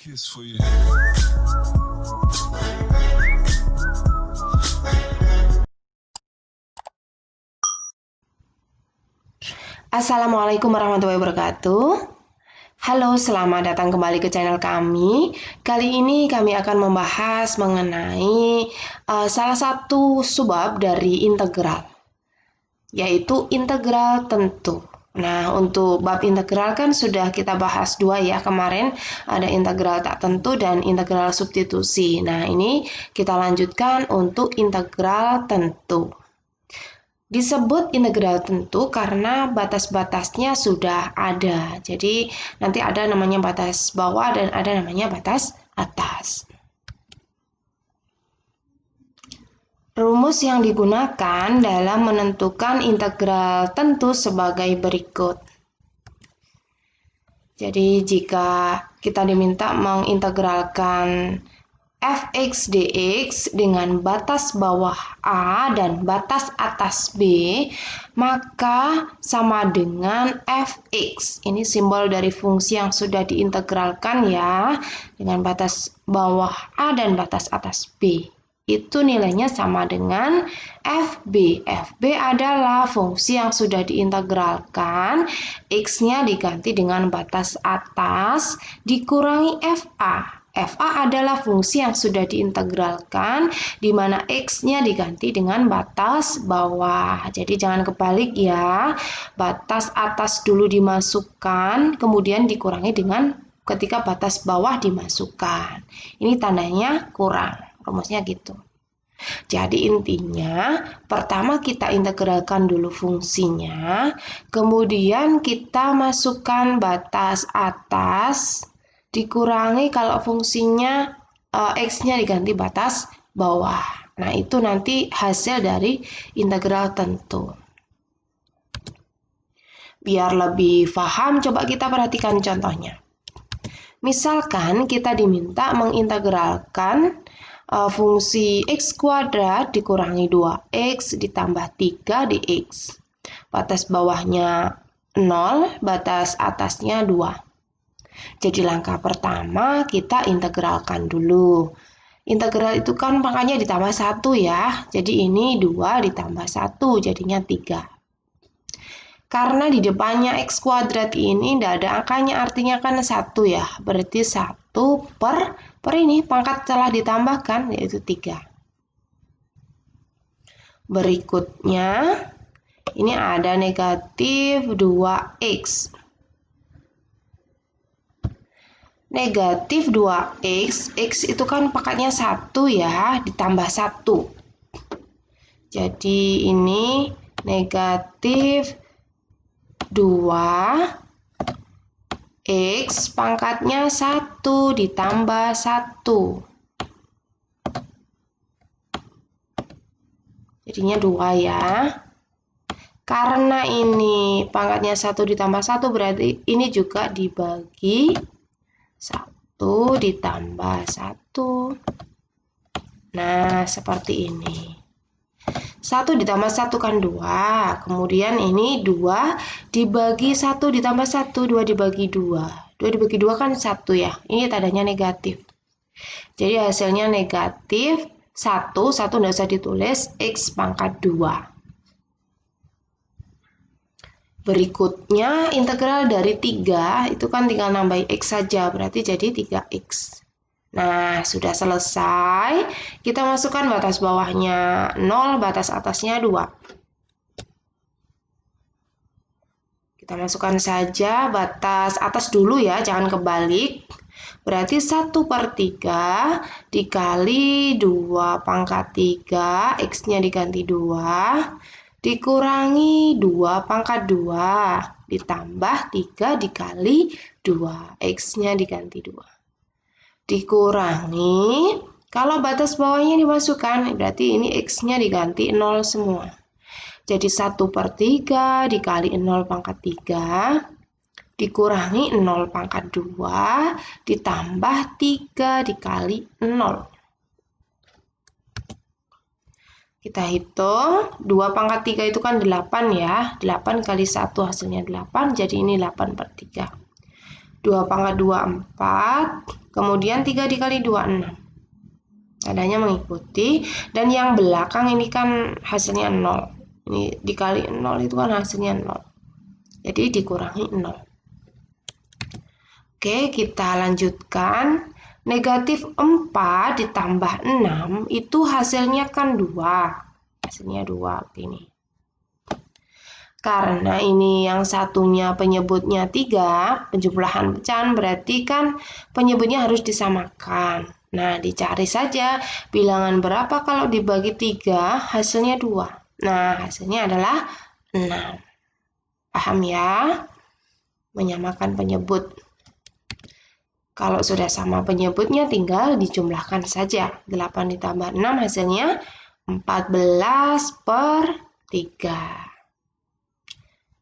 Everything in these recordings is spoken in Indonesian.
kiss for you. Assalamualaikum warahmatullahi wabarakatuh. Halo, selamat datang kembali ke channel kami. Kali ini kami akan membahas mengenai salah satu subbab dari integral, yaitu integral tentu. Nah, untuk bab integral kan sudah kita bahas dua ya kemarin, ada integral tak tentu dan integral substitusi. Nah, ini kita lanjutkan untuk integral tentu. Disebut integral tentu karena batas-batasnya sudah ada. Jadi nanti ada namanya batas bawah dan ada namanya batas atas. Rumus yang digunakan dalam menentukan integral tentu sebagai berikut. Jadi jika kita diminta mengintegralkan fx dx dengan batas bawah a dan batas atas b, maka sama dengan fx. Ini simbol dari fungsi yang sudah diintegralkan ya, dengan batas bawah a dan batas atas b. Itu nilainya sama dengan fb. Fb adalah fungsi yang sudah diintegralkan, x-nya diganti dengan batas atas dikurangi fa. fa adalah fungsi yang sudah diintegralkan, di mana x-nya diganti dengan batas bawah. Jadi jangan kebalik ya, batas atas dulu dimasukkan, kemudian dikurangi dengan ketika batas bawah dimasukkan. Ini tandanya kurang. Rumusnya gitu. Jadi intinya, pertama kita integralkan dulu fungsinya, kemudian kita masukkan batas atas, dikurangi kalau fungsinya x-nya diganti batas bawah. Nah, itu nanti hasil dari integral tentu. Biar lebih paham, coba kita perhatikan contohnya. Misalkan kita diminta mengintegralkan fungsi x kuadrat dikurangi 2x ditambah 3 dx. Batas bawahnya 0, batas atasnya 2. Jadi langkah pertama kita integralkan dulu. Integral itu kan pangkatnya ditambah 1 ya. Jadi ini 2 ditambah 1 jadinya 3. Karena di depannya x kuadrat ini tidak ada angkanya, artinya kan 1 ya. Berarti 1 per ini pangkat telah ditambahkan, yaitu 3. Berikutnya, ini ada negatif 2x. Negatif 2x, x itu kan pangkatnya 1 ya, ditambah 1. Jadi ini negatif 2 x pangkatnya 1 ditambah 1. Jadinya 2 ya. Karena ini pangkatnya 1 ditambah 1 berarti ini juga dibagi 1 ditambah 1. Nah, seperti ini. 1 ditambah 1 kan 2, kemudian ini 2 dibagi 1 ditambah 1, 2 dibagi 2. 2 dibagi 2 kan 1 ya, ini tandanya negatif. Jadi hasilnya negatif 1 tidak usah ditulis, x pangkat 2. Berikutnya integral dari 3, itu kan tinggal nambah x saja, berarti jadi 3x. Nah, sudah selesai. Kita masukkan batas bawahnya 0, batas atasnya 2. Kita masukkan saja batas atas dulu ya, jangan kebalik. Berarti 1/3 dikali 2 pangkat 3, x-nya diganti 2, dikurangi 2 pangkat 2, ditambah 3 dikali 2, x-nya diganti 2. Dikurangi, kalau batas bawahnya dimasukkan, berarti ini x-nya diganti 0 semua. Jadi 1/3 dikali 0 pangkat 3, dikurangi 0 pangkat 2, ditambah 3 dikali 0. Kita hitung, 2 pangkat 3 itu kan 8 ya, 8 kali 1 hasilnya 8, jadi ini 8/3. 2 pangkat 2, 4. Kemudian 3 dikali 2, 6. Tandanya mengikuti. Dan yang belakang ini kan hasilnya 0. Ini dikali 0 itu kan hasilnya 0. Jadi dikurangi 0. Oke, kita lanjutkan. Negatif 4 ditambah 6 itu hasilnya kan 2. Hasilnya 2 begini. Karena ini yang satunya penyebutnya 3, penjumlahan pecahan berarti kan penyebutnya harus disamakan. Nah, dicari saja bilangan berapa kalau dibagi 3, hasilnya 2. Nah, hasilnya adalah 6. Paham ya? Menyamakan penyebut. Kalau sudah sama penyebutnya tinggal dijumlahkan saja. 8 ditambah 6 hasilnya 14/3.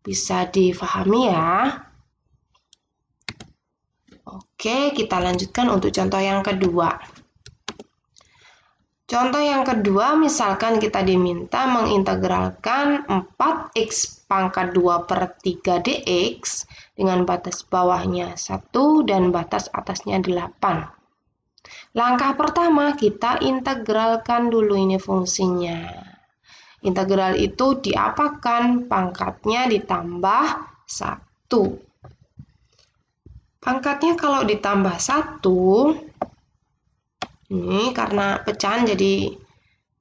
Bisa difahami ya? Oke, kita lanjutkan untuk contoh yang kedua. Contoh yang kedua, misalkan kita diminta mengintegralkan 4x pangkat 2/3 dx dengan batas bawahnya 1 dan batas atasnya 8. Langkah pertama, kita integralkan dulu ini fungsinya. Integral itu diapakan? Pangkatnya ditambah 1. Pangkatnya kalau ditambah 1, ini karena pecahan jadi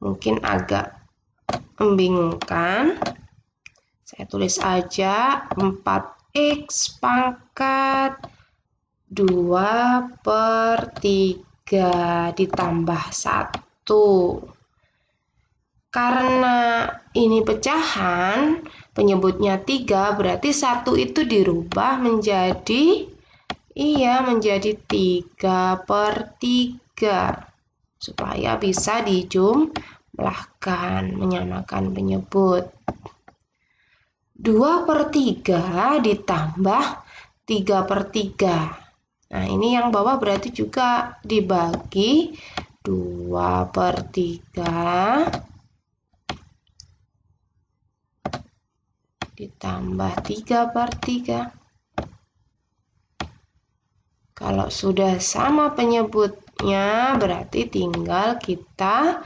mungkin agak membingungkan. Saya tulis aja 4x pangkat 2/3 ditambah 1. Karena ini pecahan, penyebutnya 3, berarti 1 itu dirubah menjadi 3/3 supaya bisa dijumlahkan, menyamakan penyebut. 2/3 ditambah 3/3. Nah, ini yang bawah berarti juga dibagi 2/3 ditambah 3/3. Kalau sudah sama penyebutnya, berarti tinggal kita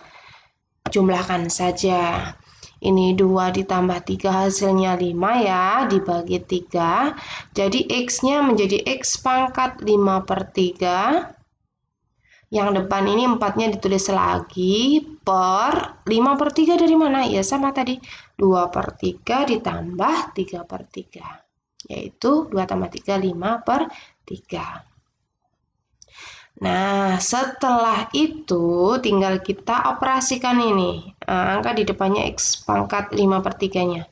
jumlahkan saja. Ini 2 ditambah 3 hasilnya 5 ya, dibagi 3. Jadi X-nya menjadi X pangkat 5/3. Yang depan ini 4-nya ditulis lagi per 5/3 dari mana? Ya sama tadi, 2/3 ditambah 3/3. Yaitu 2 tambah 3, 5/3. Nah, setelah itu tinggal kita operasikan ini. Angka di depannya X pangkat 5/3-nya.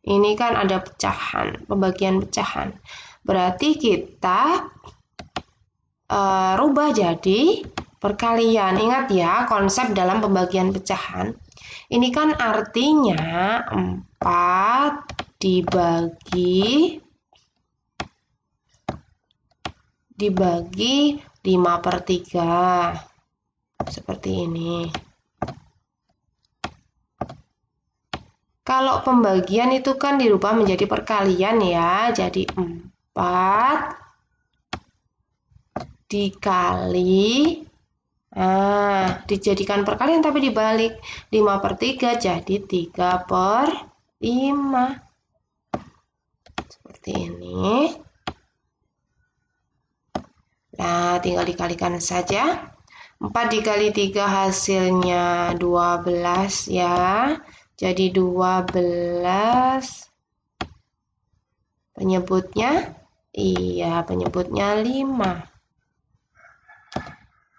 Ini kan ada pecahan, pembagian pecahan. Berarti kita rubah jadi perkalian. Ingat ya, konsep dalam pembagian pecahan. Ini kan artinya 4 dibagi 5/3. Seperti ini. Kalau pembagian itu kan dirubah menjadi perkalian ya. Jadi 4 dikali, dijadikan perkalian tapi dibalik, 5/3 jadi 3/5. Seperti ini. Nah, tinggal dikalikan saja. 4 dikali 3 hasilnya 12 ya. Jadi 12. Penyebutnya? Iya, penyebutnya 5.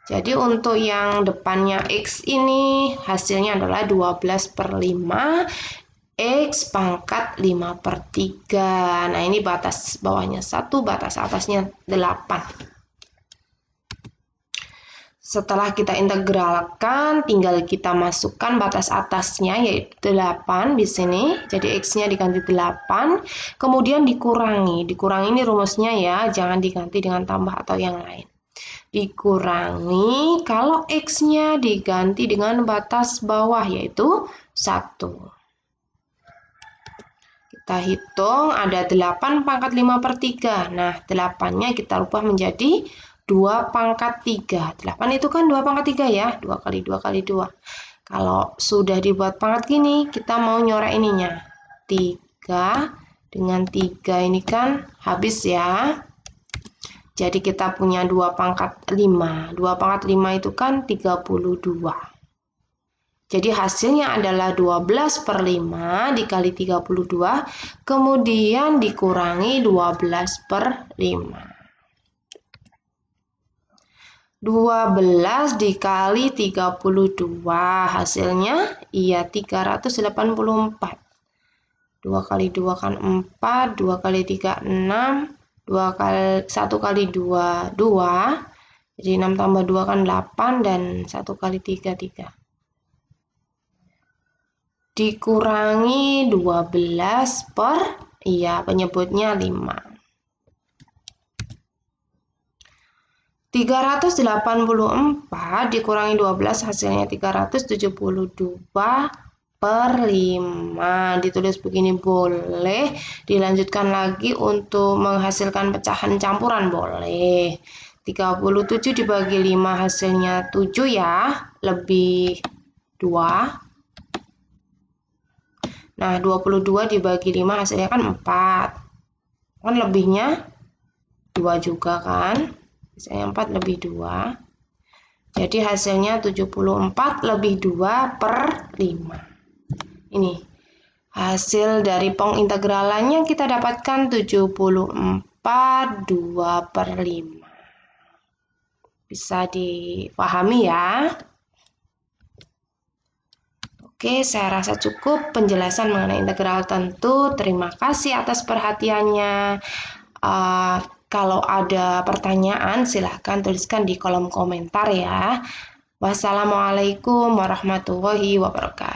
Jadi untuk yang depannya X ini hasilnya adalah 12/5 X pangkat 5/3. Nah, ini batas bawahnya 1, batas atasnya 8. Setelah kita integralkan, tinggal kita masukkan batas atasnya yaitu 8 di sini. Jadi X-nya diganti 8, kemudian dikurangi. Dikurangi ini rumusnya ya, jangan diganti dengan tambah atau yang lain. Dikurangi kalau X-nya diganti dengan batas bawah yaitu 1. Kita hitung ada 8 pangkat 5 per 3. Nah, 8-nya kita ubah menjadi 2 pangkat 3. 8 itu kan 2 pangkat 3 ya. 2 kali 2 kali 2. Kalau sudah dibuat pangkat gini, kita mau nyorek ininya. 3 dengan 3 ini kan habis ya. Jadi kita punya 2 pangkat 5. 2 pangkat 5 itu kan 32. Jadi hasilnya adalah 12 per 5 dikali 32, kemudian dikurangi 12 per 5. 12 dikali 32, hasilnya iya 384. 2 kali 2 kan 4, 2 kali 3 6, 1 kali 2 2, jadi 6 tambah 2 kan 8, dan 1 kali 3 3. Dikurangi 12 per, iya penyebutnya 5. 384 dikurangi 12 hasilnya 372 per 5. Ditulis begini boleh, dilanjutkan lagi untuk menghasilkan pecahan campuran boleh. 37 dibagi 5 hasilnya 7 ya, lebih 2. Nah, 22 dibagi 5 hasilnya kan 4. Kan lebihnya 2 juga kan? Hasilnya 4 lebih 2. Jadi hasilnya 74 lebih 2 per 5. Ini hasil dari pengintegralannya kita dapatkan 74 2 per 5. Bisa dipahami ya? Oke, saya rasa cukup penjelasan mengenai integral tentu. Terima kasih atas perhatiannya. Kalau ada pertanyaan, silahkan tuliskan di kolom komentar ya. Wassalamualaikum warahmatullahi wabarakatuh.